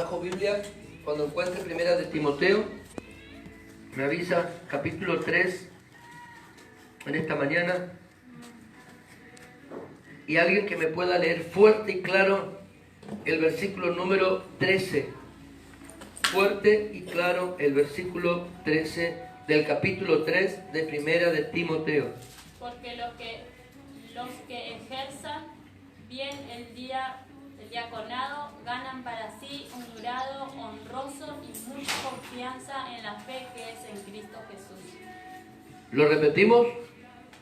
Trajo Biblia. Cuando encuentre primera de Timoteo, me avisa, capítulo 3, en esta mañana. Y alguien que me pueda leer fuerte y claro el versículo número 13. Fuerte y claro el versículo 13 del capítulo 3 de primera de Timoteo. Porque los que ejerzan bien el diaconado ganan para sí un grado honroso y mucha confianza en la fe que es en Cristo Jesús. ¿Lo repetimos?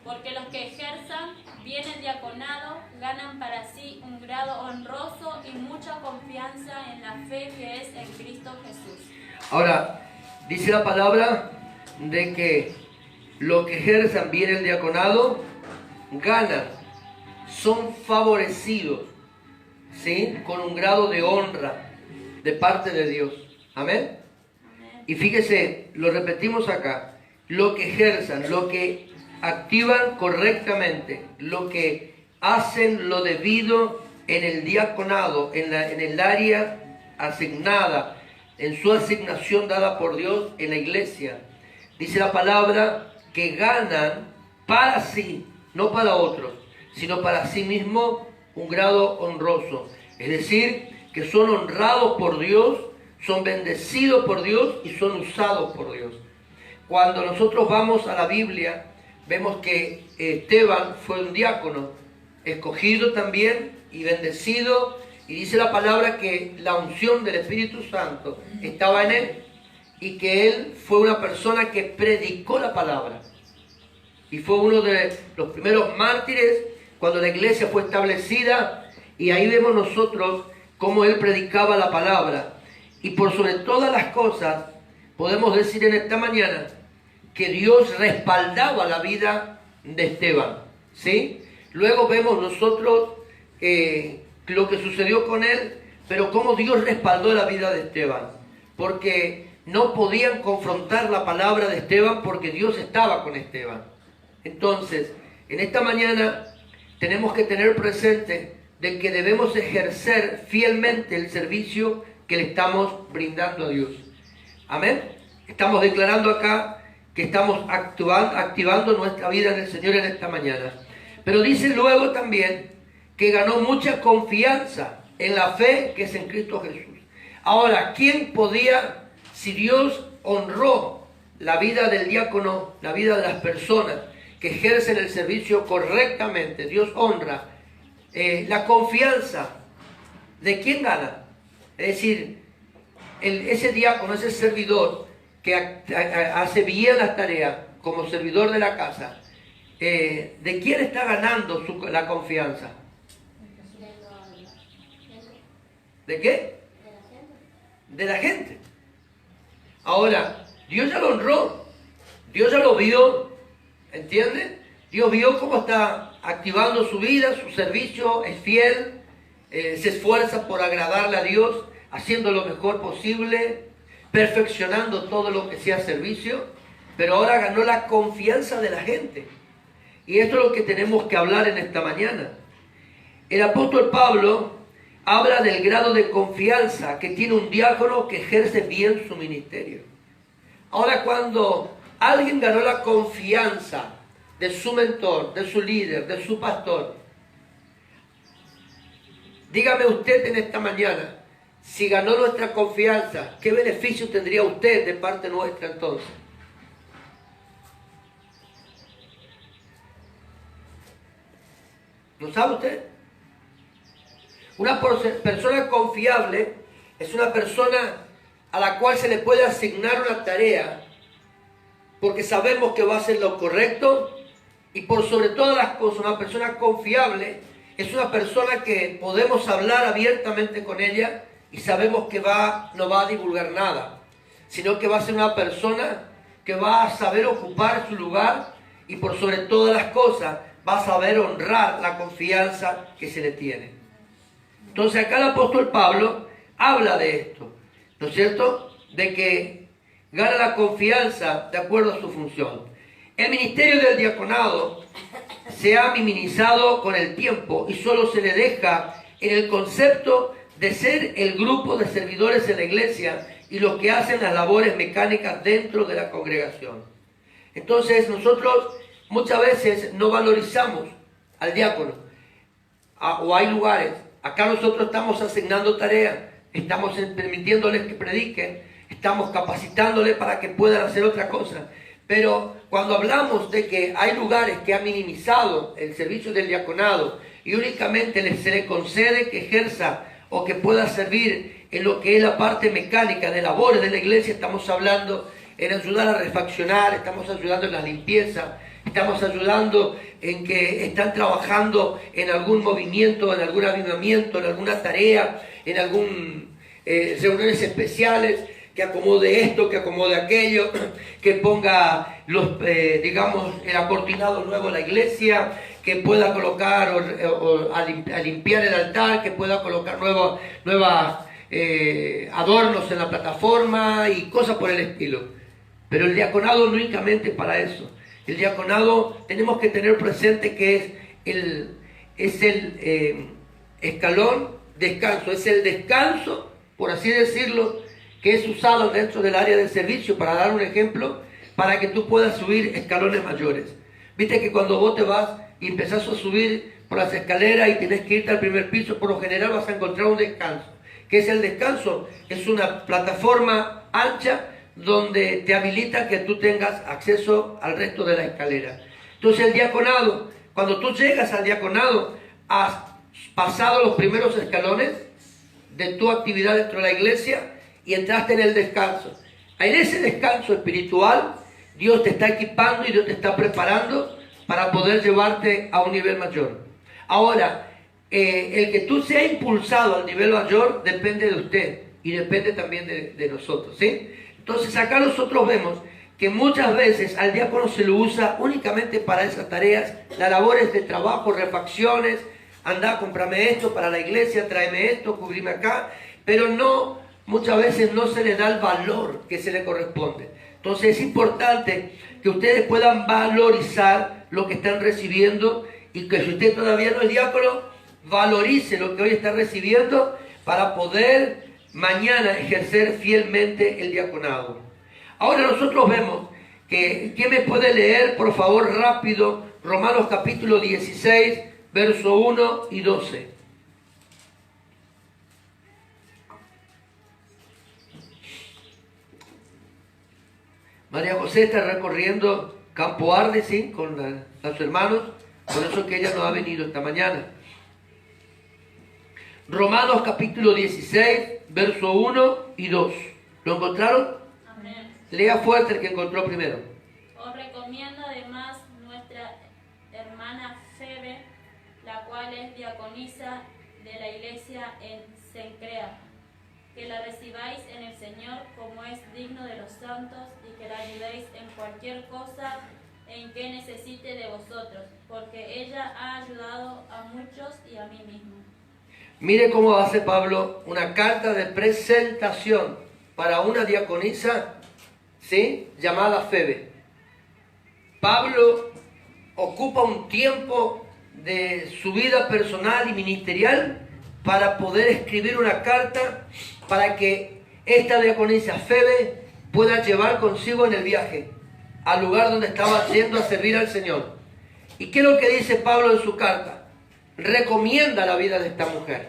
Porque los que ejerzan bien el diaconado ganan para sí un grado honroso y mucha confianza en la fe que es en Cristo Jesús. Ahora, dice la palabra de que los que ejerzan bien el diaconado ganan, son favorecidos, ¿sí? Con un grado de honra de parte de Dios. Amén. Y fíjese, lo repetimos acá, lo que ejerzan, lo que activan correctamente, lo que hacen lo debido en el diaconado, en el área asignada, en su asignación dada por Dios en la iglesia. Dice la palabra que ganan para sí, no para otros, sino para sí mismo un grado honroso. Es decir, que son honrados por Dios, son bendecidos por Dios y son usados por Dios. Cuando nosotros vamos a la Biblia, vemos que Esteban fue un diácono, escogido también y bendecido, y dice la palabra que la unción del Espíritu Santo estaba en él, y que él fue una persona que predicó la palabra. Y fue uno de los primeros mártires cuando la iglesia fue establecida, y ahí vemos nosotros cómo él predicaba la palabra. Y por sobre todas las cosas, podemos decir en esta mañana que Dios respaldaba la vida de Esteban, ¿sí? Luego vemos nosotros lo que sucedió con él, pero cómo Dios respaldó la vida de Esteban, porque no podían confrontar la palabra de Esteban porque Dios estaba con Esteban. Entonces, en esta mañana tenemos que tener presente de que debemos ejercer fielmente el servicio que le estamos brindando a Dios. Amén. Estamos declarando acá que estamos activando nuestra vida en el Señor en esta mañana. Pero dice luego también que ganó mucha confianza en la fe que es en Cristo Jesús. Ahora, ¿quién podía, si Dios honró la vida del diácono, la vida de las personas que ejercen el servicio correctamente, Dios honra la confianza de quién gana? Es decir, ese diácono, ese servidor que hace bien las tareas como servidor de la casa, ¿de quién está ganando la confianza? ¿De qué? De la gente. Ahora, Dios ya lo honró, Dios ya lo vio, ¿entiende? Dios vio cómo está activando su vida, su servicio, es fiel, se esfuerza por agradarle a Dios, haciendo lo mejor posible, perfeccionando todo lo que sea servicio, pero ahora ganó la confianza de la gente. Y esto es lo que tenemos que hablar en esta mañana. El apóstol Pablo habla del grado de confianza que tiene un diácono que ejerce bien su ministerio. Ahora, cuando alguien ganó la confianza de su mentor, de su líder, de su pastor, dígame usted en esta mañana, si ganó nuestra confianza, ¿qué beneficio tendría usted de parte nuestra entonces? ¿Lo sabe usted? Una persona confiable es una persona a la cual se le puede asignar una tarea porque sabemos que va a hacer lo correcto, y por sobre todas las cosas, una persona confiable es una persona que podemos hablar abiertamente con ella y sabemos que no va a divulgar nada, sino que va a ser una persona que va a saber ocupar su lugar y por sobre todas las cosas va a saber honrar la confianza que se le tiene. Entonces acá el apóstol Pablo habla de esto, ¿no es cierto? De que gana la confianza de acuerdo a su función. El ministerio del diaconado se ha minimizado con el tiempo y solo se le deja en el concepto de ser el grupo de servidores en la iglesia y los que hacen las labores mecánicas dentro de la congregación. Entonces nosotros muchas veces no valorizamos al diácono, o hay lugares, acá nosotros estamos asignando tareas, estamos permitiéndoles que prediquen, estamos capacitándoles para que puedan hacer otra cosa. Pero cuando hablamos de que hay lugares que han minimizado el servicio del diaconado y únicamente se le concede que ejerza o que pueda servir en lo que es la parte mecánica de labores de la iglesia, estamos hablando en ayudar a refaccionar, estamos ayudando en la limpieza, estamos ayudando en que están trabajando en algún movimiento, en algún avivamiento, en alguna tarea, en algún reuniones especiales, que acomode esto, que acomode aquello, que ponga digamos, el acortinado nuevo en la iglesia, que pueda colocar a limpiar el altar, que pueda colocar nuevos adornos en la plataforma y cosas por el estilo. Pero el diaconado no únicamente para eso. El diaconado tenemos que tener presente que es el escalón descanso, es el descanso, por así decirlo, que es usado dentro del área de servicio, para dar un ejemplo, para que tú puedas subir escalones mayores. Viste que cuando vos te vas y empezás a subir por las escaleras y tienes que irte al primer piso, por lo general vas a encontrar un descanso. ¿Qué es el descanso? Es una plataforma ancha donde te habilita que tú tengas acceso al resto de la escalera. Entonces el diaconado, cuando tú llegas al diaconado, has pasado los primeros escalones de tu actividad dentro de la iglesia y entraste en el descanso. En ese descanso espiritual, Dios te está equipando y Dios te está preparando para poder llevarte a un nivel mayor. Ahora, el que tú seas impulsado al nivel mayor depende de usted y depende también de nosotros, ¿sí? Entonces acá nosotros vemos que muchas veces al diácono se lo usa únicamente para esas tareas, las labores de trabajo, refacciones, anda, cómprame esto para la iglesia, tráeme esto, cubrime acá, pero no, muchas veces no se le da el valor que se le corresponde. Entonces es importante que ustedes puedan valorizar lo que están recibiendo y que si usted todavía no es diácono, valorice lo que hoy está recibiendo para poder mañana ejercer fielmente el diaconado. Ahora nosotros vemos que, ¿quién me puede leer por favor rápido Romanos capítulo 16, verso 1 y 12? María José está recorriendo Campo Arde, ¿sí? Con sus hermanos, por eso que ella no ha venido esta mañana. Romanos capítulo 16, verso 1 y 2. ¿Lo encontraron? Amén. Lea fuerte el que encontró primero. Os recomiendo además nuestra hermana Febe, la cual es diaconisa de la iglesia en Cencrea, que la recibáis en el Señor como es digno de los santos y que la ayudéis en cualquier cosa en que necesite de vosotros, porque ella ha ayudado a muchos y a mí mismo. Mire cómo hace Pablo una carta de presentación para una diaconisa, ¿sí?, llamada Febe. Pablo ocupa un tiempo de su vida personal y ministerial para poder escribir una carta para que esta diaconisa Febe pueda llevar consigo en el viaje al lugar donde estaba yendo a servir al Señor. ¿Y qué es lo que dice Pablo en su carta? Recomienda la vida de esta mujer,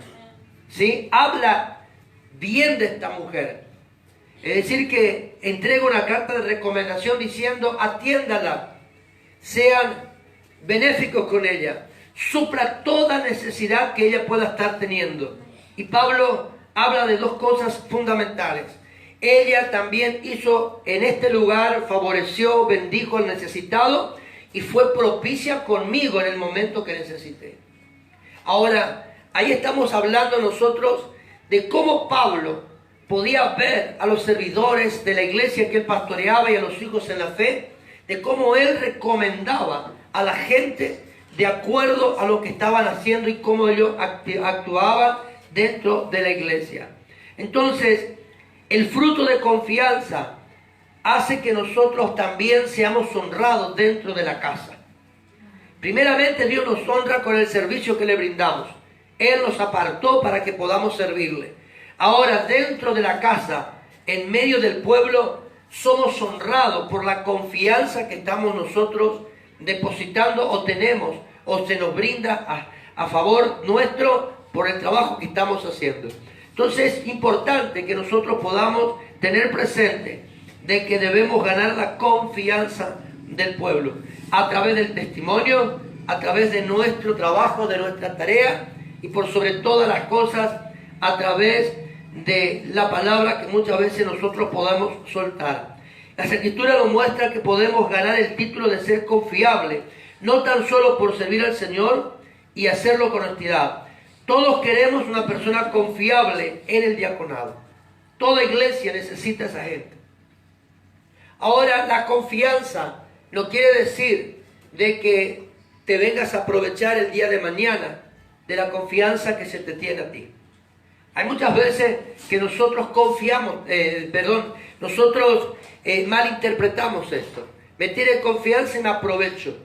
¿sí? Habla bien de esta mujer. Es decir, que entrega una carta de recomendación diciendo: atiéndala, sean benéficos con ella, supla toda necesidad que ella pueda estar teniendo. Y Pablo habla de dos cosas fundamentales. Ella también hizo en este lugar, favoreció, bendijo al necesitado y fue propicia conmigo en el momento que necesité. Ahora, ahí estamos hablando nosotros de cómo Pablo podía ver a los servidores de la iglesia que él pastoreaba y a los hijos en la fe, de cómo él recomendaba a la gente de acuerdo a lo que estaban haciendo y cómo ellos actuaban dentro de la iglesia. Entonces, el fruto de confianza hace que nosotros también seamos honrados dentro de la casa. Primeramente, Dios nos honra con el servicio que le brindamos. Él nos apartó para que podamos servirle. Ahora, dentro de la casa, en medio del pueblo, somos honrados por la confianza que estamos nosotros depositando o tenemos o se nos brinda a favor nuestro por el trabajo que estamos haciendo. Entonces es importante que nosotros podamos tener presente de que debemos ganar la confianza del pueblo a través del testimonio, a través de nuestro trabajo, de nuestra tarea y por sobre todas las cosas a través de la palabra que muchas veces nosotros podamos soltar. La Escritura nos muestra que podemos ganar el título de ser confiable, no tan solo por servir al Señor y hacerlo con honestidad. Todos queremos una persona confiable en el diaconado. Toda iglesia necesita a esa gente. Ahora, la confianza no quiere decir de que te vengas a aprovechar el día de mañana de la confianza que se te tiene a ti. Hay muchas veces que nosotros malinterpretamos esto. Me tiene confianza y me aprovecho.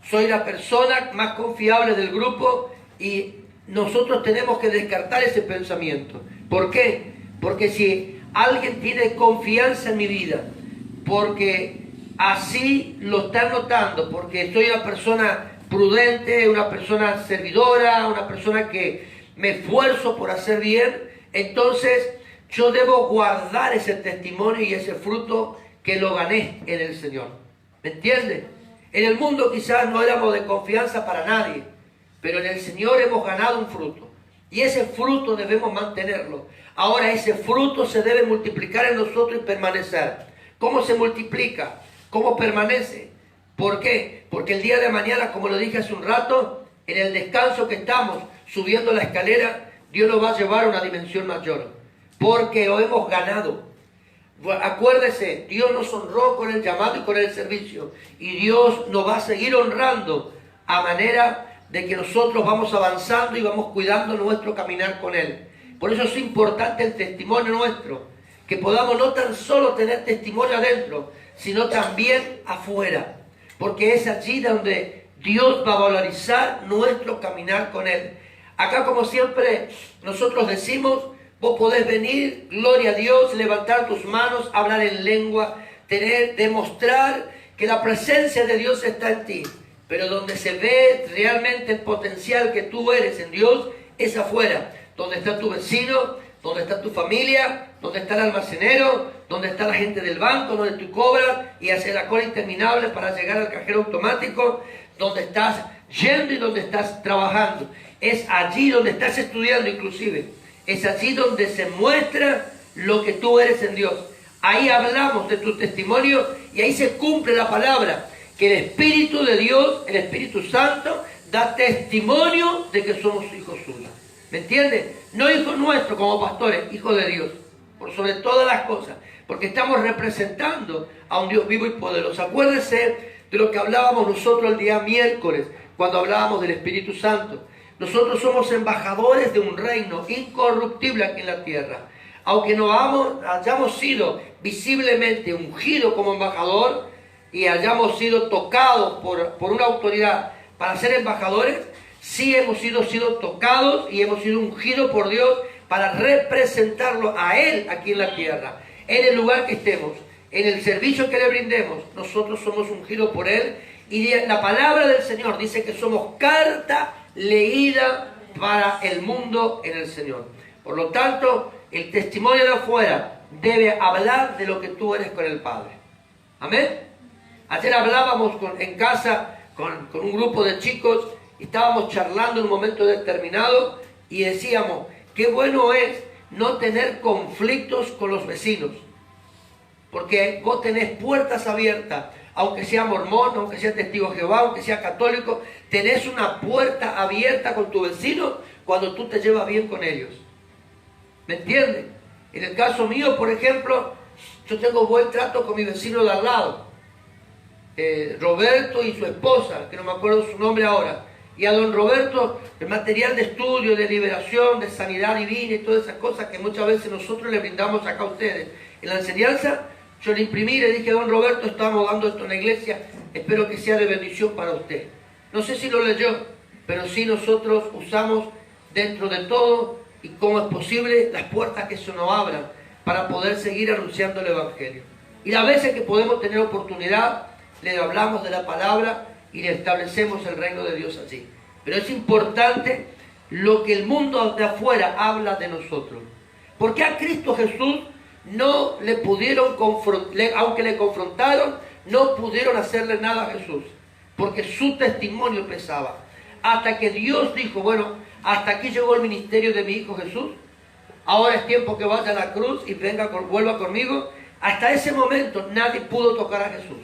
Soy la persona más confiable del grupo y nosotros tenemos que descartar ese pensamiento. ¿Por qué? Porque si alguien tiene confianza en mi vida, porque así lo están notando, porque soy una persona prudente, una persona servidora, una persona que me esfuerzo por hacer bien, entonces yo debo guardar ese testimonio y ese fruto que lo gané en el Señor. ¿Me entiendes? En el mundo quizás no éramos de confianza para nadie, pero en el Señor hemos ganado un fruto. Y ese fruto debemos mantenerlo. Ahora ese fruto se debe multiplicar en nosotros y permanecer. ¿Cómo se multiplica? ¿Cómo permanece? ¿Por qué? Porque el día de mañana, como lo dije hace un rato, en el descanso que estamos subiendo la escalera, Dios nos va a llevar a una dimensión mayor. Porque lo hemos ganado. Acuérdese, Dios nos honró con el llamado y con el servicio. Y Dios nos va a seguir honrando a manera de que nosotros vamos avanzando y vamos cuidando nuestro caminar con Él. Por eso es importante el testimonio nuestro. Que podamos no tan solo tener testimonio adentro, sino también afuera. Porque es allí donde Dios va a valorizar nuestro caminar con Él. Acá, como siempre, nosotros decimos, vos podés venir, gloria a Dios, levantar tus manos, hablar en lengua, demostrar que la presencia de Dios está en ti. Pero donde se ve realmente el potencial que tú eres en Dios, es afuera. Donde está tu vecino, donde está tu familia, donde está el almacenero, donde está la gente del banco, donde tú cobras y haces la cola interminable para llegar al cajero automático, donde estás yendo y donde estás trabajando. Es allí donde estás estudiando inclusive. Es allí donde se muestra lo que tú eres en Dios. Ahí hablamos de tu testimonio y ahí se cumple la palabra. Que el Espíritu de Dios, el Espíritu Santo, da testimonio de que somos hijos suyos. ¿Me entiendes? No hijos nuestros como pastores, hijos de Dios. Por sobre todas las cosas. Porque estamos representando a un Dios vivo y poderoso. Acuérdense de lo que hablábamos nosotros el día miércoles, cuando hablábamos del Espíritu Santo. Nosotros somos embajadores de un reino incorruptible aquí en la tierra. Aunque no hayamos sido visiblemente ungidos como embajador y hayamos sido tocados por una autoridad para ser embajadores, sí hemos sido tocados y hemos sido ungidos por Dios para representarlo a Él aquí en la tierra. En el lugar que estemos, en el servicio que le brindemos, nosotros somos ungidos por Él. Y la palabra del Señor dice que somos carta leída para el mundo en el Señor. Por lo tanto, el testimonio de afuera debe hablar de lo que tú eres con el Padre. Amén. Ayer hablábamos en casa con un grupo de chicos y estábamos charlando en un momento determinado y decíamos, qué bueno es no tener conflictos con los vecinos. Porque vos tenés puertas abiertas, aunque sea mormón, aunque sea testigo de Jehová, aunque sea católico, tenés una puerta abierta con tu vecino cuando tú te llevas bien con ellos. ¿Me entiendes? En el caso mío, por ejemplo, yo tengo buen trato con mi vecino de al lado. Roberto y su esposa, que no me acuerdo su nombre ahora. Y a don Roberto, el material de estudio, de liberación, de sanidad divina y todas esas cosas que muchas veces nosotros le brindamos acá a ustedes. En la enseñanza, yo le imprimí y le dije, don Roberto, estamos dando esto en la iglesia, espero que sea de bendición para usted. No sé si lo leyó, pero sí nosotros usamos dentro de todo y cómo es posible las puertas que se nos abran para poder seguir anunciando el Evangelio. Y las veces que podemos tener oportunidad, le hablamos de la palabra y le establecemos el reino de Dios allí. Pero es importante lo que el mundo de afuera habla de nosotros. Porque a Cristo Jesús no le pudieron confrontar, aunque le confrontaron, no pudieron hacerle nada a Jesús. Porque su testimonio pesaba. Hasta que Dios dijo, bueno, hasta aquí llegó el ministerio de mi Hijo Jesús. Ahora es tiempo que vaya a la cruz y vuelva conmigo. Hasta ese momento nadie pudo tocar a Jesús.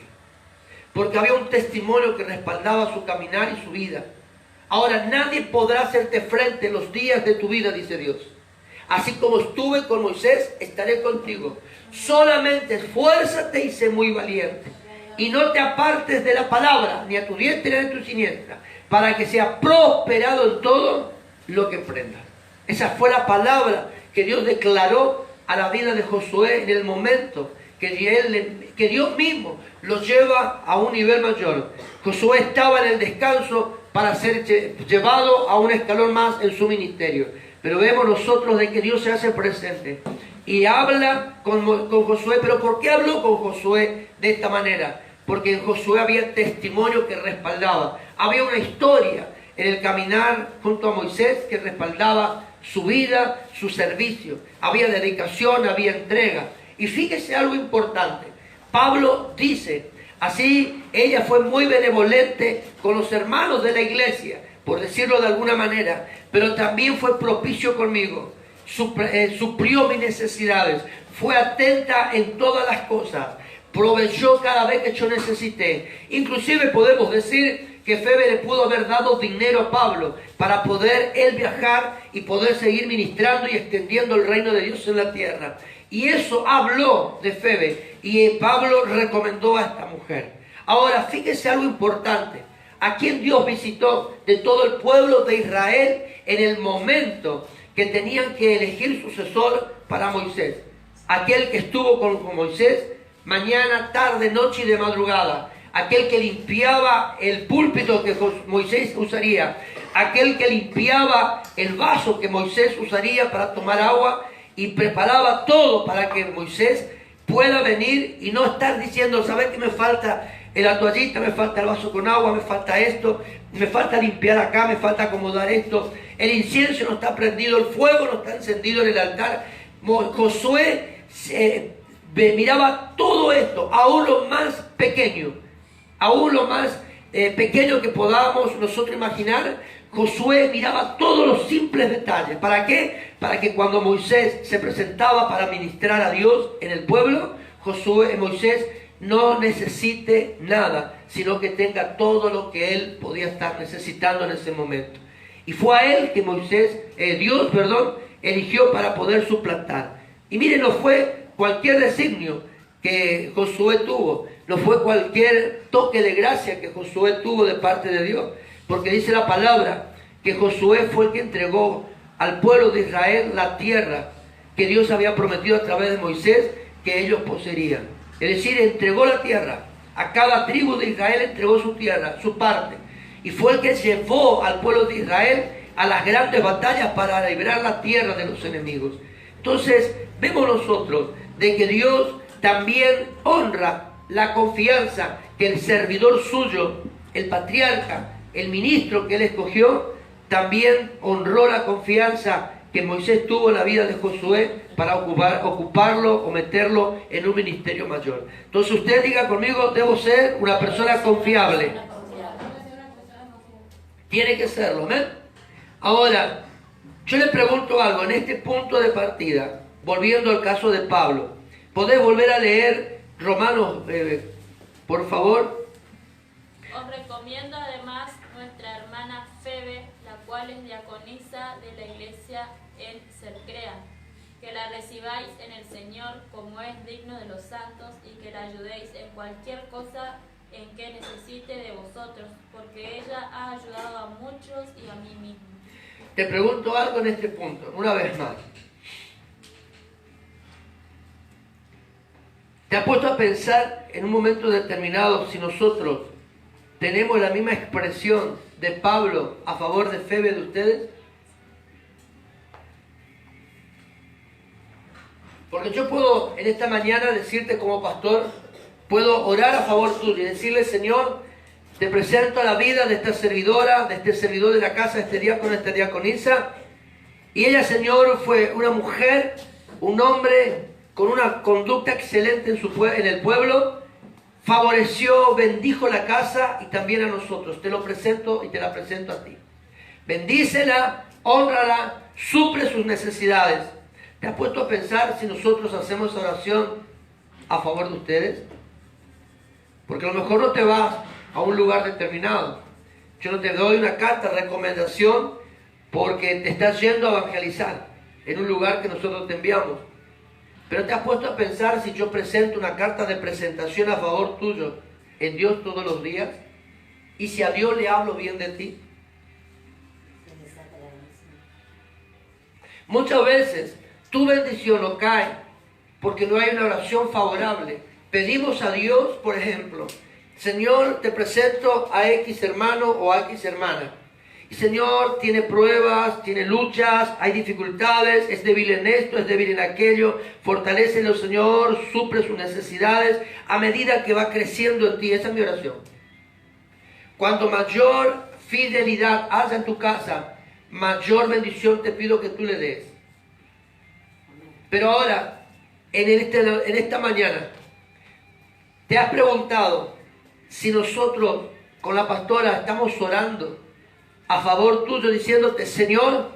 Porque había un testimonio que respaldaba su caminar y su vida. Ahora nadie podrá hacerte frente los días de tu vida, dice Dios. Así como estuve con Moisés, estaré contigo. Solamente esfuérzate y sé muy valiente. Y no te apartes de la palabra, ni a tu diestra ni a tu siniestra, para que sea prosperado en todo lo que emprendas. Esa fue la palabra que Dios declaró a la vida de Josué en el momento que Dios mismo lo lleva a un nivel mayor. Josué estaba en el descanso para ser llevado a un escalón más en su ministerio. Pero vemos nosotros de que Dios se hace presente y habla con Josué. ¿Pero por qué habló con Josué de esta manera? Porque en Josué había testimonio que respaldaba. Había una historia en el caminar junto a Moisés que respaldaba su vida, su servicio. Había dedicación, había entrega. Y fíjese algo importante. Pablo dice, así ella fue muy benevolente con los hermanos de la iglesia, por decirlo de alguna manera, pero también fue propicio conmigo. Suplió mis necesidades, fue atenta en todas las cosas, proveyó cada vez que yo necesité. Inclusive podemos decir que Febe le pudo haber dado dinero a Pablo para poder él viajar y poder seguir ministrando y extendiendo el reino de Dios en la tierra. Y eso habló de Febe y Pablo recomendó a esta mujer. Ahora, fíjese algo importante. ¿A quién Dios visitó de todo el pueblo de Israel en el momento que tenían que elegir sucesor para Moisés? Aquel que estuvo con Moisés mañana, tarde, noche y de madrugada. Aquel que limpiaba el púlpito que Moisés usaría. Aquel que limpiaba el vaso que Moisés usaría para tomar agua. Y preparaba todo para que Moisés pueda venir y no estar diciendo, ¿sabes qué me falta? La toallita, me falta el vaso con agua, me falta esto, me falta limpiar acá, me falta acomodar esto. El incienso no está prendido, el fuego no está encendido en el altar. Josué miraba todo esto, aún lo más pequeño, aún lo más pequeño que podamos nosotros imaginar. Josué miraba todos los simples detalles. ¿Para qué? Para que cuando Moisés se presentaba para ministrar a Dios en el pueblo, Moisés no necesite nada, sino que tenga todo lo que él podía estar necesitando en ese momento. Y fue a él que Dios eligió para poder suplantar. Y miren, no fue cualquier designio que Josué tuvo, no fue cualquier toque de gracia que Josué tuvo de parte de Dios. Porque dice la palabra que Josué fue el que entregó al pueblo de Israel la tierra que Dios había prometido a través de Moisés que ellos poseerían. Es decir, entregó la tierra. A cada tribu de Israel entregó su tierra, su parte. Y fue el que llevó al pueblo de Israel a las grandes batallas para librar la tierra de los enemigos. Entonces, vemos nosotros de que Dios también honra la confianza que el servidor suyo, el patriarca, el ministro que él escogió, también honró la confianza que Moisés tuvo en la vida de Josué para ocuparlo o meterlo en un ministerio mayor. Entonces usted diga conmigo, debo ser una persona confiable. Tiene que serlo, ¿eh? Ahora, yo le pregunto algo en este punto de partida, volviendo al caso de Pablo. ¿Podés volver a leer Romanos, por favor? Os recomiendo además nuestra hermana Febe, la cual es diaconisa de la iglesia en Cercrea, que la recibáis en el Señor como es digno de los santos y que la ayudéis en cualquier cosa en que necesite de vosotros, porque ella ha ayudado a muchos y a mí mismo. Te pregunto algo en este punto, una vez más. ¿Te has puesto a pensar en un momento determinado si nosotros tenemos la misma expresión de Pablo a favor de Febe de ustedes? Porque yo puedo en esta mañana decirte como pastor, puedo orar a favor tuyo y decirle, Señor, te presento a la vida de esta servidora, de este servidor de la casa, de este diácono, de esta diaconisa. Y ella, Señor, fue una mujer, un hombre con una conducta excelente en el pueblo, favoreció, bendijo la casa y también a nosotros. Te lo presento y te la presento a ti. Bendícela, hónrala, suple sus necesidades. ¿Te has puesto a pensar si nosotros hacemos oración a favor de ustedes? Porque a lo mejor no te vas a un lugar determinado. Yo no te doy una carta de recomendación porque te estás yendo a evangelizar en un lugar que nosotros te enviamos. Pero te has puesto a pensar si yo presento una carta de presentación a favor tuyo en Dios todos los días, y si a Dios le hablo bien de ti. Muchas veces tu bendición no cae porque no hay una oración favorable. Pedimos a Dios, por ejemplo, Señor, te presento a X hermano o a X hermana. Y Señor, tiene pruebas, tiene luchas, hay dificultades, es débil en esto, es débil en aquello. Fortalécelo, Señor, suple sus necesidades a medida que va creciendo en ti. Esa es mi oración. Cuanto mayor fidelidad haya en tu casa, mayor bendición te pido que tú le des. Pero ahora, en esta mañana, ¿te has preguntado si nosotros con la pastora estamos orando a favor tuyo, diciéndote, Señor,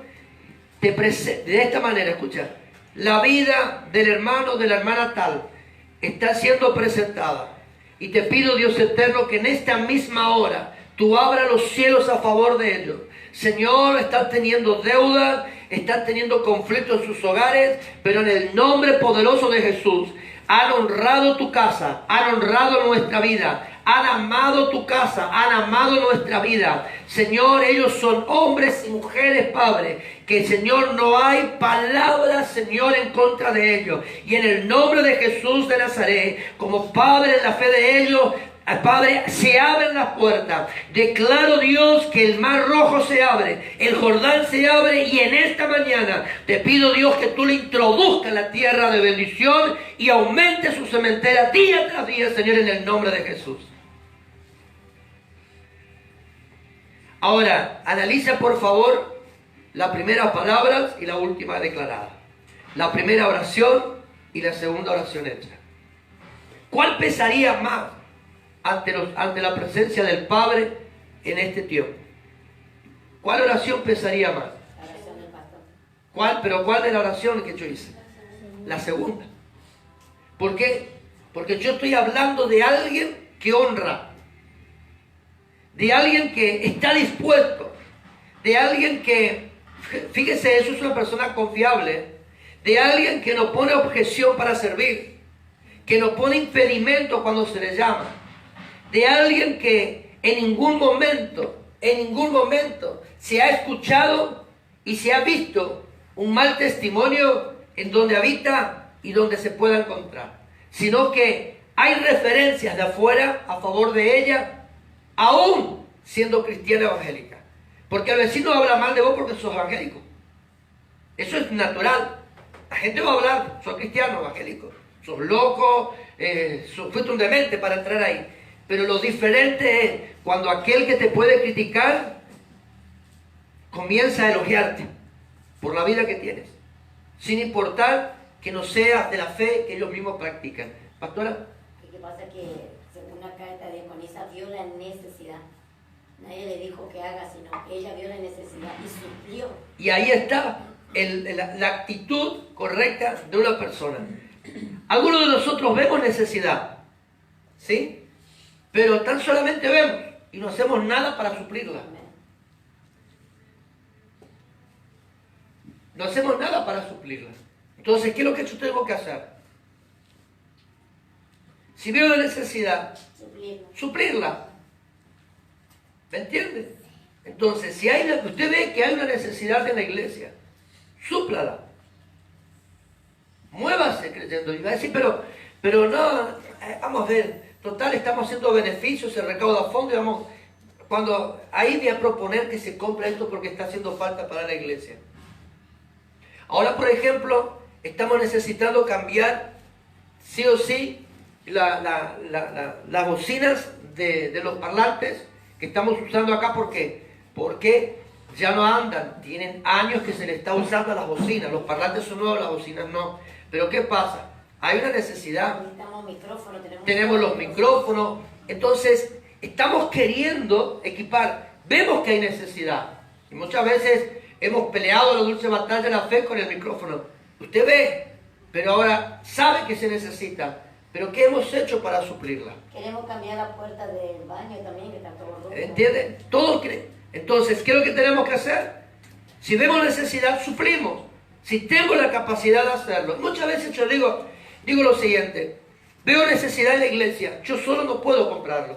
te presento de esta manera? Escucha, la vida del hermano, de la hermana tal, está siendo presentada. Y te pido, Dios eterno, que en esta misma hora tú abras los cielos a favor de ellos. Señor, están teniendo deudas, están teniendo conflictos en sus hogares, pero en el nombre poderoso de Jesús, han honrado tu casa, han honrado nuestra vida, han amado tu casa, han amado nuestra vida. Señor, ellos son hombres y mujeres, Padre, que, Señor, no hay palabras, Señor, en contra de ellos. Y en el nombre de Jesús de Nazaret, como Padre, en la fe de ellos, Padre, se abren las puertas. Declaro, Dios, que el mar rojo se abre, el Jordán se abre, y en esta mañana te pido, Dios, que tú le introduzcas la tierra de bendición y aumente su cementera día tras día, Señor, en el nombre de Jesús. Ahora, analiza por favor las primeras palabras y la última declarada. La primera oración y la segunda oración hecha. ¿Cuál pesaría más ante la presencia del Padre en este tiempo? ¿Cuál oración pesaría más? La oración del pastor. ¿Cuál de la oración que yo hice? La segunda. ¿Por qué? Porque yo estoy hablando de alguien que honra, de alguien que está dispuesto, de alguien que, fíjese, eso es una persona confiable, de alguien que no pone objeción para servir, que no pone impedimento cuando se le llama, de alguien que en ningún momento se ha escuchado y se ha visto un mal testimonio en donde habita y donde se pueda encontrar, sino que hay referencias de afuera a favor de ella, aún siendo cristiana evangélica. Porque el vecino habla mal de vos porque sos evangélico. Eso es natural. La gente va a hablar, sos cristiano evangélico, sos loco, fuiste un demente para entrar ahí. Pero lo diferente es cuando aquel que te puede criticar comienza a elogiarte por la vida que tienes, sin importar que no sea de la fe que ellos mismos practican. Pastora. ¿Qué pasa? Que según la carta de Conesa vio la necesidad. Nadie le dijo que haga, sino que ella vio la necesidad y suplió. Y ahí está la actitud correcta de una persona. Algunos de nosotros vemos necesidad, ¿sí? Pero tan solamente vemos y no hacemos nada para suplirla. No hacemos nada para suplirla. Entonces, ¿qué es lo que yo tengo que hacer? Si veo la necesidad, suplirla. ¿Me entiende? Entonces, si usted ve que hay una necesidad en la iglesia, súplala. Muévase creyendo. Y va a decir, pero no, vamos a ver. Total, estamos haciendo beneficios, se recauda fondo y ahí voy a proponer que se compre esto porque está haciendo falta para la iglesia. Ahora, por ejemplo, estamos necesitando cambiar sí o sí las bocinas de los parlantes que estamos usando acá. ¿Por qué? Porque ya no andan, tienen años que se le está usando a las bocinas. Los parlantes son nuevos, las bocinas no. Pero ¿qué pasa? Hay una necesidad. Tenemos los micrófonos. Entonces, estamos queriendo equipar. Vemos que hay necesidad. Y muchas veces hemos peleado la dulce batalla de la fe con el micrófono. Usted ve, pero ahora sabe que se necesita. Pero ¿qué hemos hecho para suplirla? Queremos cambiar la puerta del baño también, que está todo roto. ¿Entienden? Todos creen. Entonces, ¿qué es lo que tenemos que hacer? Si vemos necesidad, suplimos. Si tengo la capacidad de hacerlo. Muchas veces yo digo lo siguiente. Veo necesidad en la iglesia. Yo solo no puedo comprarlo.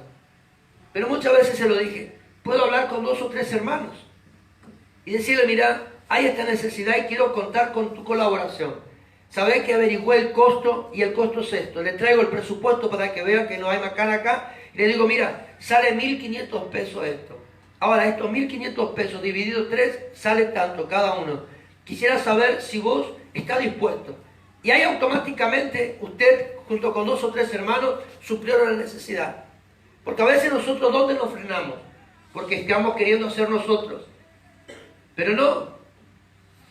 Pero muchas veces se lo dije. Puedo hablar con 2 o 3 hermanos. Y decirle, mira, hay esta necesidad y quiero contar con tu colaboración. Sabés que averigüé el costo y el costo es esto. Le traigo el presupuesto para que vean que no hay macana acá. Y le digo, mira, sale 1.500 pesos esto. Ahora, estos 1.500 pesos dividido 3 sale tanto cada uno. Quisiera saber si vos estás dispuesto. Y ahí automáticamente usted, junto con 2 o 3 hermanos, suplieron la necesidad. Porque a veces nosotros, ¿dónde nos frenamos? Porque estamos queriendo hacer nosotros. Pero no.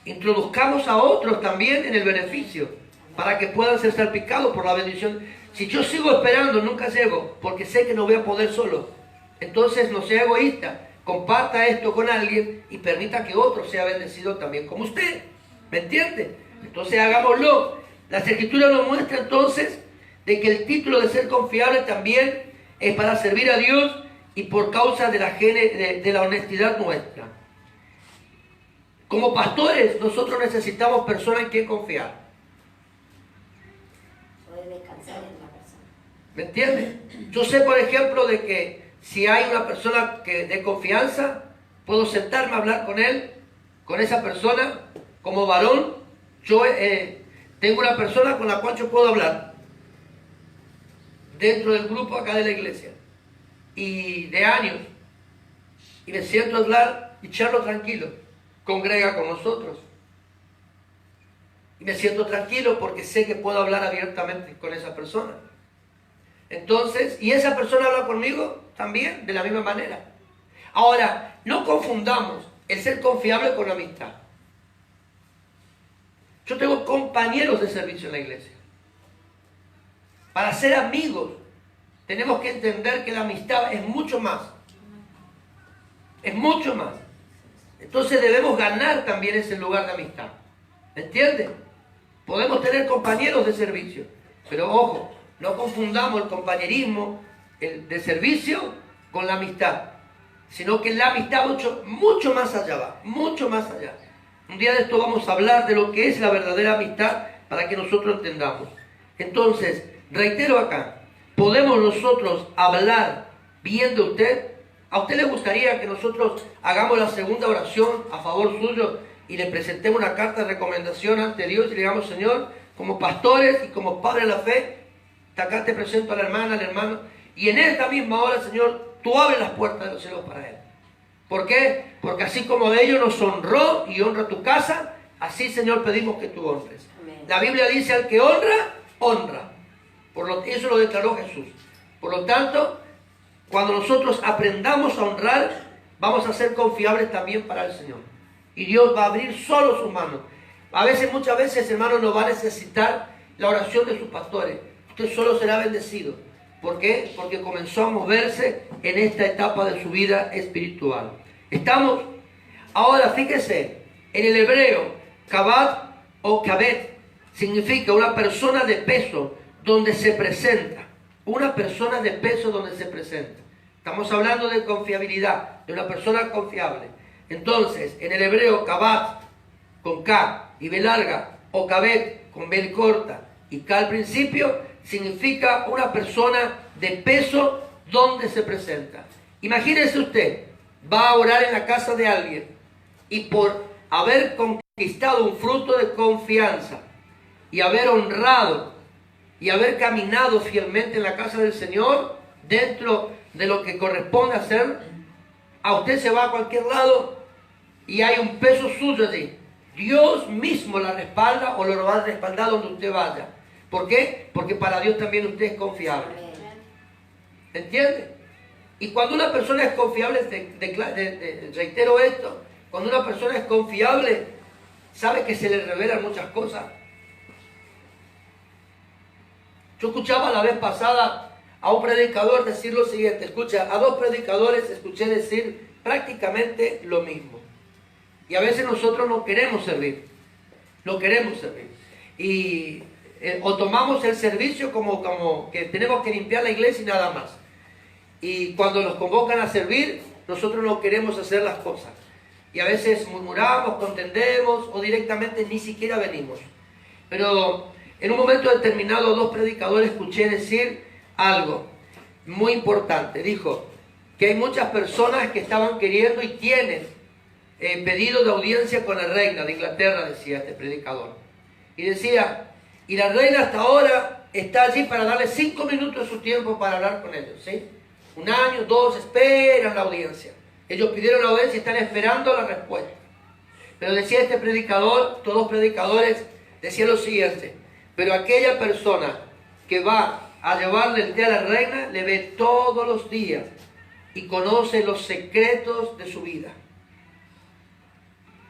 Introduzcamos a otros también en el beneficio, para que puedan ser salpicados por la bendición. Si yo sigo esperando, nunca llego, porque sé que no voy a poder solo. Entonces no sea egoísta, comparta esto con alguien y permita que otro sea bendecido también como usted. ¿Me entiende? Entonces hagámoslo. Las Escrituras nos muestran entonces de que el título de ser confiable también es para servir a Dios y por causa de la honestidad nuestra. Como pastores, nosotros necesitamos personas en quien confiar. Poder descansar en la persona. ¿Me entiendes? Yo sé, por ejemplo, de que si hay una persona de confianza, puedo sentarme a hablar con él, con esa persona, como varón. Yo tengo una persona con la cual yo puedo hablar dentro del grupo acá de la iglesia, y de años, y me siento a hablar y charlo tranquilo. Congrega con nosotros y me siento tranquilo porque sé que puedo hablar abiertamente con esa persona. Entonces, y esa persona habla conmigo también de la misma manera. Ahora, no confundamos el ser confiable con la amistad. Yo tengo compañeros de servicio en la iglesia. Para ser amigos tenemos que entender que la amistad es mucho más. Es mucho más. Entonces debemos ganar también ese lugar de amistad. ¿Entiendes? Podemos tener compañeros de servicio, pero ojo, no confundamos el compañerismo de servicio con la amistad, sino que la amistad mucho más allá va, mucho más allá. Un día de esto vamos a hablar de lo que es la verdadera amistad para que nosotros entendamos. Entonces, reitero acá, podemos nosotros hablar bien de usted. ¿A usted le gustaría que nosotros hagamos la segunda oración a favor suyo y le presentemos una carta de recomendación ante Dios y le digamos, Señor, como pastores y como padres de la fe, acá te presento a la hermana, al hermano, y en esta misma hora, Señor, tú abres las puertas de los cielos para él? ¿Por qué? Porque así como de ellos nos honró y honra tu casa, así, Señor, pedimos que tú honres. Amén. La Biblia dice, al que honra, honra. Eso lo declaró Jesús. Por lo tanto, cuando nosotros aprendamos a honrar, vamos a ser confiables también para el Señor. Y Dios va a abrir solo sus manos. Muchas veces, hermano, no va a necesitar la oración de sus pastores. Usted solo será bendecido. ¿Por qué? Porque comenzó a moverse en esta etapa de su vida espiritual. ¿Estamos? Ahora, fíjese, en el hebreo, kabat o kabet significa una persona de peso donde se presenta. Una persona de peso donde se presenta. Estamos hablando de confiabilidad, de una persona confiable. Entonces, en el hebreo, kabat con K y B larga, o kabet con B corta y K al principio, significa una persona de peso donde se presenta. Imagínese usted, va a orar en la casa de alguien y por haber conquistado un fruto de confianza y haber honrado y haber caminado fielmente en la casa del Señor dentro de lo que corresponde hacer, a usted se va a cualquier lado y hay un peso suyo allí. Dios mismo la respalda o lo va a respaldar donde usted vaya. ¿Por qué? Porque para Dios también usted es confiable. ¿Entiende? Y cuando una persona es confiable, reitero esto, cuando una persona es confiable, sabe que se le revelan muchas cosas. Yo escuchaba la vez pasada a un predicador decir lo siguiente, escucha, a dos predicadores escuché decir prácticamente lo mismo. Y a veces nosotros no queremos servir, Y o tomamos el servicio como que tenemos que limpiar la iglesia y nada más. Y cuando nos convocan a servir, nosotros no queremos hacer las cosas. Y a veces murmuramos, contendemos o directamente ni siquiera venimos. Pero en un momento determinado, dos predicadores escuché decir algo muy importante. Dijo que hay muchas personas que estaban queriendo y tienen pedido de audiencia con la reina de Inglaterra, decía este predicador. Y decía, y la reina hasta ahora está allí para darle 5 minutos de su tiempo para hablar con ellos, ¿sí? 1 año, 2, esperan la audiencia. Ellos pidieron la audiencia y están esperando la respuesta. Pero decía este predicador, todos los predicadores, decía lo siguiente, pero aquella persona que va a llevarle el té a la reina, le ve todos los días y conoce los secretos de su vida.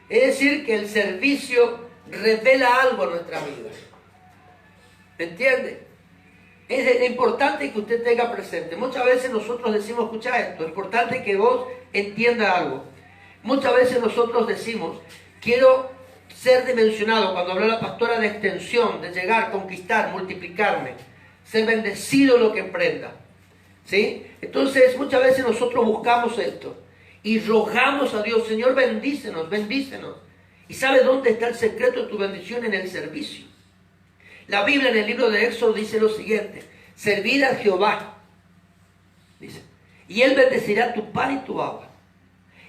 Es decir, que el servicio revela algo en nuestra vida. ¿Me entiende? Es importante que usted tenga presente. Muchas veces nosotros decimos, escucha esto, es importante que vos entiendas algo. Muchas veces nosotros decimos, quiero ser dimensionado, cuando habló la pastora de extensión, de llegar, conquistar, multiplicarme, ser bendecido en lo que emprenda. ¿Sí? Entonces muchas veces nosotros buscamos esto y rogamos a Dios, Señor, bendícenos, bendícenos. ¿Y sabe dónde está el secreto de tu bendición? En el servicio. La Biblia en el libro de Éxodo dice lo siguiente, servid a Jehová, dice, y Él bendecirá tu pan y tu agua.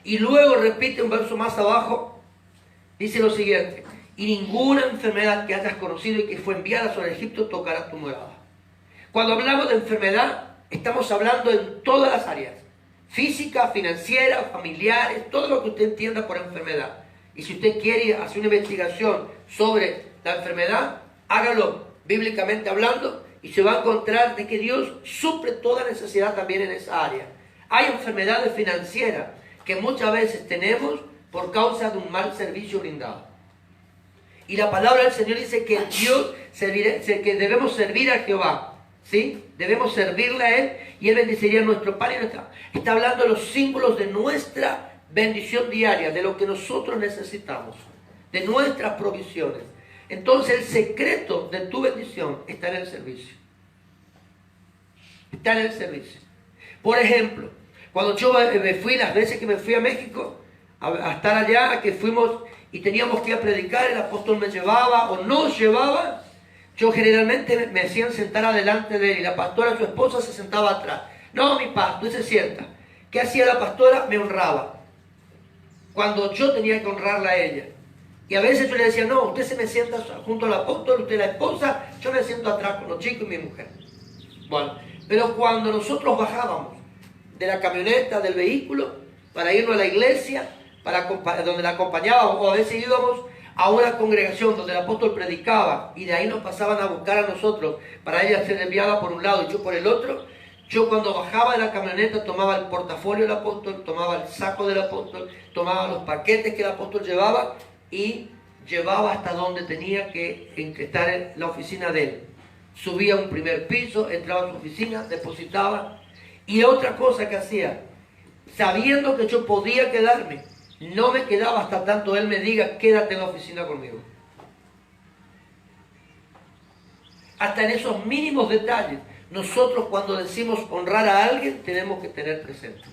Y luego repite un verso más abajo, dice lo siguiente, y ninguna enfermedad que hayas conocido y que fue enviada sobre Egipto tocará tu morada. Cuando hablamos de enfermedad, estamos hablando en todas las áreas, física, financiera, familiares, todo lo que usted entienda por enfermedad. Y si usted quiere hacer una investigación sobre la enfermedad, hágalo bíblicamente hablando y se va a encontrar de que Dios suple toda necesidad también en esa área. Hay enfermedades financieras que muchas veces tenemos por causa de un mal servicio brindado. Y la palabra del Señor dice que que debemos servir a Jehová, ¿sí? Debemos servirle a Él y Él bendeciría nuestro pan y nuestra. Está hablando de los símbolos de nuestra bendición diaria, de lo que nosotros necesitamos, de nuestras provisiones. Entonces el secreto de tu bendición está en el servicio. Está en el servicio. Por ejemplo, cuando yo me fui, las veces que me fui a México, a estar allá, que fuimos y teníamos que ir a predicar, el apóstol me llevaba o nos llevaba, yo generalmente me hacían sentar adelante de él y la pastora, su esposa, se sentaba atrás. No, mi pastor, usted se sienta. ¿Qué hacía la pastora? Me honraba. Cuando yo tenía que honrarla a ella. Y a veces yo le decía, no, usted se me sienta junto al apóstol, usted es la esposa, yo me siento atrás con los chicos y mi mujer. Bueno, pero cuando nosotros bajábamos de la camioneta, del vehículo, para irnos a la iglesia, donde la acompañábamos, o a veces íbamos a una congregación donde el apóstol predicaba, y de ahí nos pasaban a buscar a nosotros, para ella ser enviada por un lado y yo por el otro. Yo cuando bajaba de la camioneta tomaba el portafolio del apóstol, tomaba el saco del apóstol, tomaba los paquetes que el apóstol llevaba, y llevaba hasta donde tenía que estar en la oficina de él. Subía a un primer piso, entraba a su oficina, depositaba. Y otra cosa que hacía, sabiendo que yo podía quedarme, no me quedaba hasta tanto él me diga, quédate en la oficina conmigo. Hasta en esos mínimos detalles, nosotros cuando decimos honrar a alguien, tenemos que tener presente.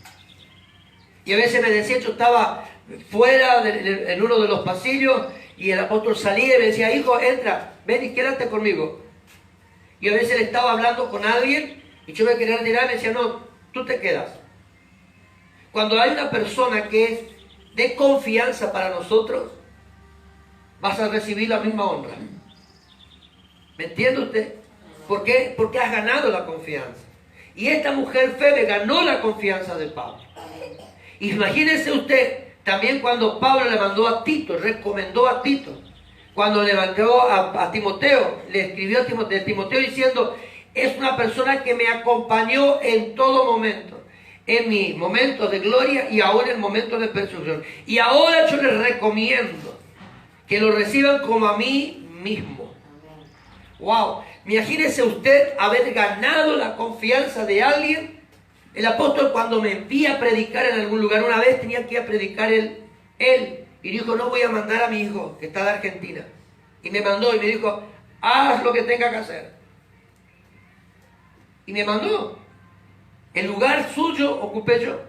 Y a veces me decía, yo estaba fuera en uno de los pasillos y el apóstol salía y me decía, hijo, entra, ven y quédate conmigo. Y a veces le estaba hablando con alguien y yo me quería retirar y me decía, no, tú te quedas. Cuando hay una persona que es de confianza para nosotros, vas a recibir la misma honra. ¿Me entiende usted? ¿Por qué? Porque has ganado la confianza. Y esta mujer Febe ganó la confianza de Pablo. Imagínese usted, También cuando Pablo le mandó a Tito, recomendó a Tito. Cuando le mandó a Timoteo, le escribió a Timoteo diciendo, es una persona que me acompañó en todo momento, en mis momentos de gloria y ahora en momentos de persecución. Y ahora yo les recomiendo que lo reciban como a mí mismo. Wow, imagínese usted haber ganado la confianza de alguien. El apóstol cuando me envía a predicar en algún lugar, una vez tenía que ir a predicar él, y dijo, no voy a mandar a mi hijo, que está de Argentina. Y me mandó y me dijo, haz lo que tenga que hacer. Y me mandó. El lugar suyo ocupé yo.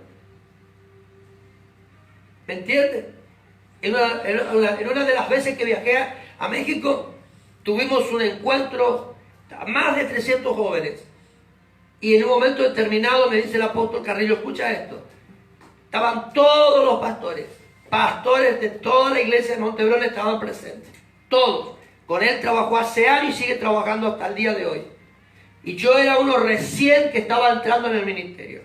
¿Me entiendes? En una de las veces que viajé a México, tuvimos un encuentro, más de 300 jóvenes. Y en un momento determinado me dice el apóstol Carrillo, escucha esto. Estaban todos los pastores de toda la iglesia de Montebrón estaban presentes. Todos. Con él trabajó hace años y sigue trabajando hasta el día de hoy. Y yo era uno recién que estaba entrando en el ministerio.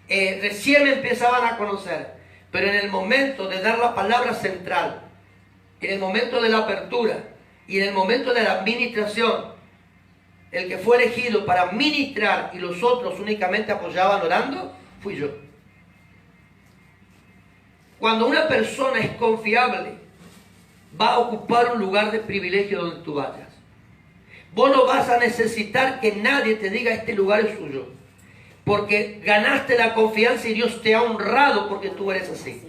Recién me empezaban a conocer. Pero en el momento de dar la palabra central, en el momento de la apertura y en el momento de la administración, el que fue elegido para ministrar y los otros únicamente apoyaban orando, fui yo. Cuando una persona es confiable, va a ocupar un lugar de privilegio donde tú vayas. Vos no vas a necesitar que nadie te diga este lugar es suyo, porque ganaste la confianza y Dios te ha honrado porque tú eres así.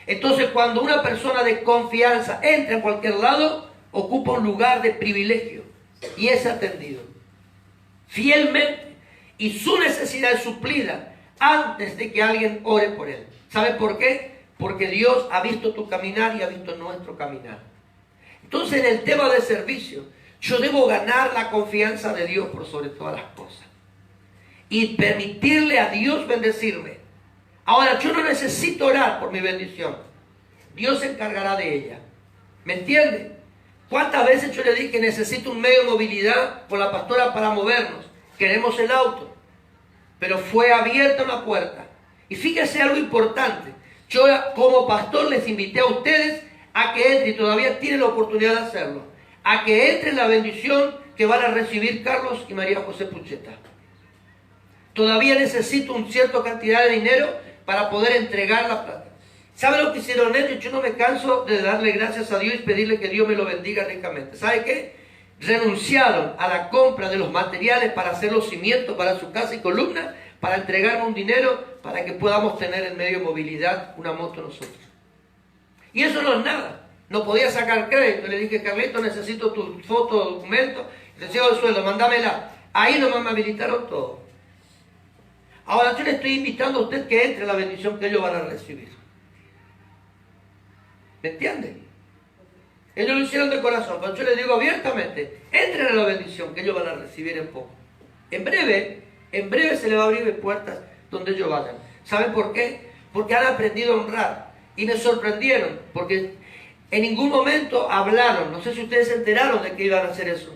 Entonces cuando una persona de confianza entra en cualquier lado, ocupa un lugar de privilegio y es atendido fielmente y su necesidad es suplida antes de que alguien ore por él. ¿Sabe por qué? Porque Dios ha visto tu caminar y ha visto nuestro caminar. Entonces en el tema de servicio, yo debo ganar la confianza de Dios por sobre todas las cosas y permitirle a Dios bendecirme. Ahora, yo no necesito orar por mi bendición. Dios se encargará de ella. ¿Me entiende? ¿Cuántas veces yo le dije que necesito un medio de movilidad con la pastora para movernos? Queremos el auto. Pero fue abierta una puerta. Y fíjese algo importante. Yo como pastor les invité a ustedes a que entren, y todavía tienen la oportunidad de hacerlo, a que entren la bendición que van a recibir Carlos y María José Pucheta. Todavía necesito una cierta cantidad de dinero para poder entregar la plata. ¿Sabe lo que hicieron ellos? Yo no me canso de darle gracias a Dios y pedirle que Dios me lo bendiga ricamente. ¿Sabe qué? Renunciaron a la compra de los materiales para hacer los cimientos para su casa y columna, para entregarme un dinero para que podamos tener en medio de movilidad una moto nosotros. Y eso no es nada. No podía sacar crédito. Le dije, Carlito, necesito tu foto, documento, recibo el sueldo, mándamela. Ahí nomás me habilitaron todo. Ahora yo le estoy invitando a usted que entre en la bendición que ellos van a recibir. ¿Me entiende? Ellos lo hicieron de corazón. Cuando yo les digo abiertamente, entren en la bendición que ellos van a recibir en poco. En breve se les va a abrir puertas donde ellos vayan. ¿Saben por qué? Porque han aprendido a honrar. Y me sorprendieron, porque en ningún momento hablaron. No sé si ustedes se enteraron de que iban a hacer eso.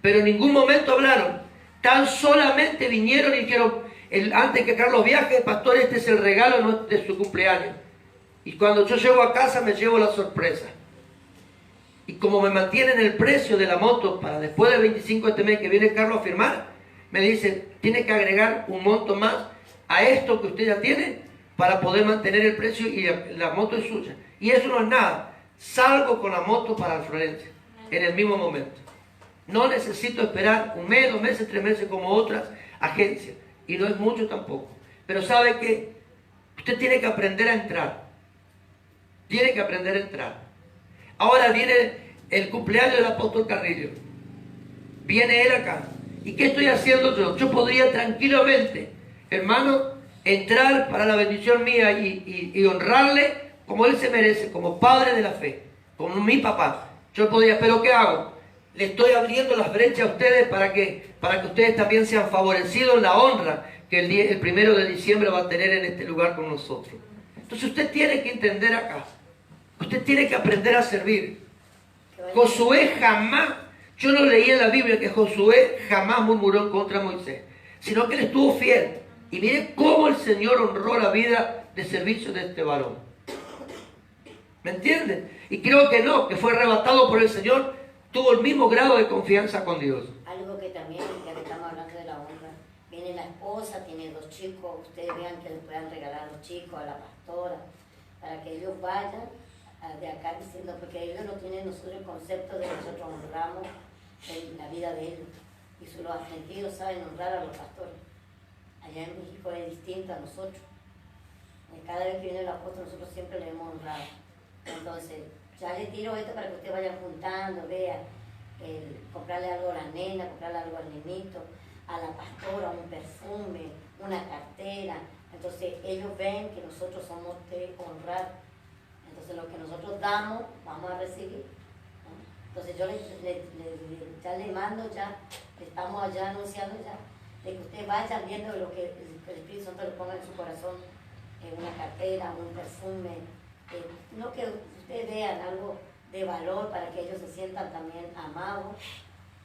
Pero en ningún momento hablaron. Tan solamente vinieron y dijeron, antes que Carlos viaje, pastor, este es el regalo de su cumpleaños. Y cuando yo llego a casa me llevo la sorpresa. Y como me mantienen el precio de la moto para después del 25 de este mes que viene Carlos a firmar, me dicen, tiene que agregar un monto más a esto que usted ya tiene para poder mantener el precio y la moto es suya. Y eso no es nada. Salgo con la moto para Florencia en el mismo momento. No necesito esperar un mes, 2 meses, 3 meses como otras agencias. Y no es mucho tampoco. Pero sabe que usted tiene que aprender a entrar. Tiene que aprender a entrar. Ahora viene el cumpleaños del apóstol Carrillo. Viene él acá. ¿Y qué estoy haciendo yo? Yo podría tranquilamente, hermano, entrar para la bendición mía y honrarle como él se merece, como padre de la fe, como mi papá. Yo podría, pero ¿qué hago? Le estoy abriendo las brechas a ustedes para que ustedes también sean favorecidos en la honra que el 1 de diciembre va a tener en este lugar con nosotros. Entonces usted tiene que entender acá. Usted tiene que aprender a servir. Josué jamás, yo no leí en la Biblia que Josué jamás murmuró en contra de Moisés, sino que él estuvo fiel. Y mire cómo el Señor honró la vida de servicio de este varón. ¿Me entienden? Y creo que no, que fue arrebatado por el Señor, tuvo el mismo grado de confianza con Dios. Algo que también, ya que estamos hablando de la honra, viene la esposa, tiene 2 chicos, ustedes vean que les puedan regalar a los chicos, a la pastora, para que ellos vayan de acá diciendo, porque ellos no tienen nosotros el concepto de que nosotros honramos en la vida de ellos. Y solo los argentinos saben honrar a los pastores. Allá en México es distinto a nosotros. Cada vez que viene el apóstol nosotros siempre le hemos honrado. Entonces, ya le tiro esto para que ustedes vayan juntando, vean, comprarle algo a la nena, comprarle algo al niñito, a la pastora, un perfume, una cartera. Entonces ellos ven que nosotros somos de honrar. Entonces lo que nosotros damos, vamos a recibir. ¿No? Entonces yo ya le mando, ya estamos allá anunciando ya, de que ustedes vayan viendo lo que el Espíritu Santo le ponga en su corazón, una cartera, un perfume, no que ustedes vean algo de valor para que ellos se sientan también amados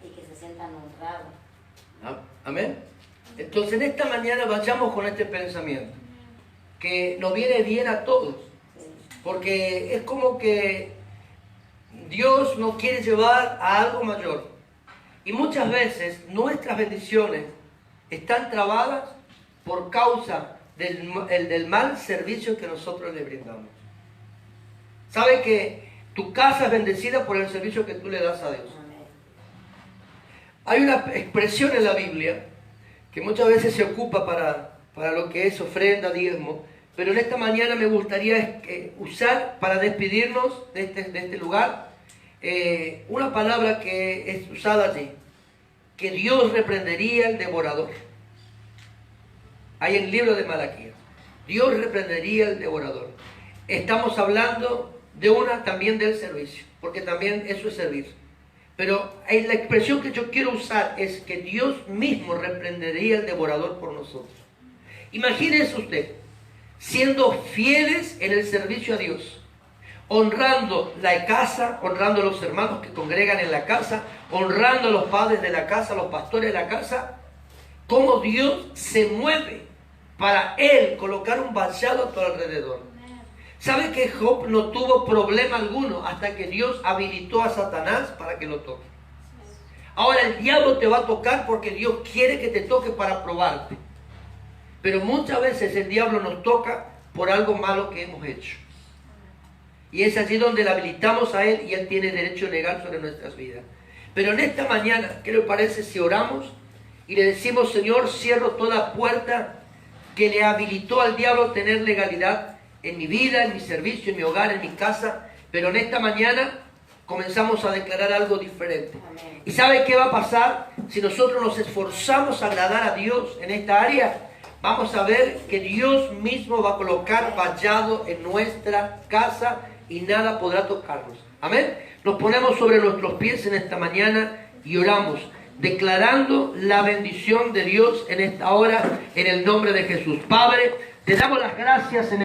y que se sientan honrados. Amén. Entonces en esta mañana vayamos con este pensamiento, que nos viene bien a todos, porque es como que Dios nos quiere llevar a algo mayor. Y muchas veces nuestras bendiciones están trabadas por causa del mal servicio que nosotros le brindamos. ¿Sabe que tu casa es bendecida por el servicio que tú le das a Dios? Hay una expresión en la Biblia que muchas veces se ocupa para lo que es ofrenda, diezmo, pero en esta mañana me gustaría usar para despedirnos de este lugar una palabra que es usada allí, que Dios reprendería al devorador. Hay en el libro de Malaquías, Dios reprendería al devorador. Estamos hablando también del servicio, porque también eso es servir. Pero la expresión que yo quiero usar es que Dios mismo reprendería al devorador por nosotros. Imagínese usted, siendo fieles en el servicio a Dios, honrando la casa, honrando a los hermanos que congregan en la casa, honrando a los padres de la casa, a los pastores de la casa, cómo Dios se mueve para Él colocar un vallado a tu alrededor. ¿Sabe que Job no tuvo problema alguno hasta que Dios habilitó a Satanás para que lo toque? Ahora el diablo te va a tocar porque Dios quiere que te toque para probarte. Pero muchas veces el diablo nos toca por algo malo que hemos hecho. Y es allí donde le habilitamos a Él y Él tiene derecho legal sobre nuestras vidas. Pero en esta mañana, ¿qué le parece si oramos y le decimos, Señor, cierro toda puerta que le habilitó al diablo tener legalidad en mi vida, en mi servicio, en mi hogar, en mi casa, pero en esta mañana comenzamos a declarar algo diferente. Amén. ¿Y sabe qué va a pasar? Si nosotros nos esforzamos a agradar a Dios en esta área, vamos a ver que Dios mismo va a colocar vallado en nuestra casa y nada podrá tocarnos. Amén. Nos ponemos sobre nuestros pies en esta mañana y oramos, declarando la bendición de Dios en esta hora, en el nombre de Jesús. Padre, te damos las gracias en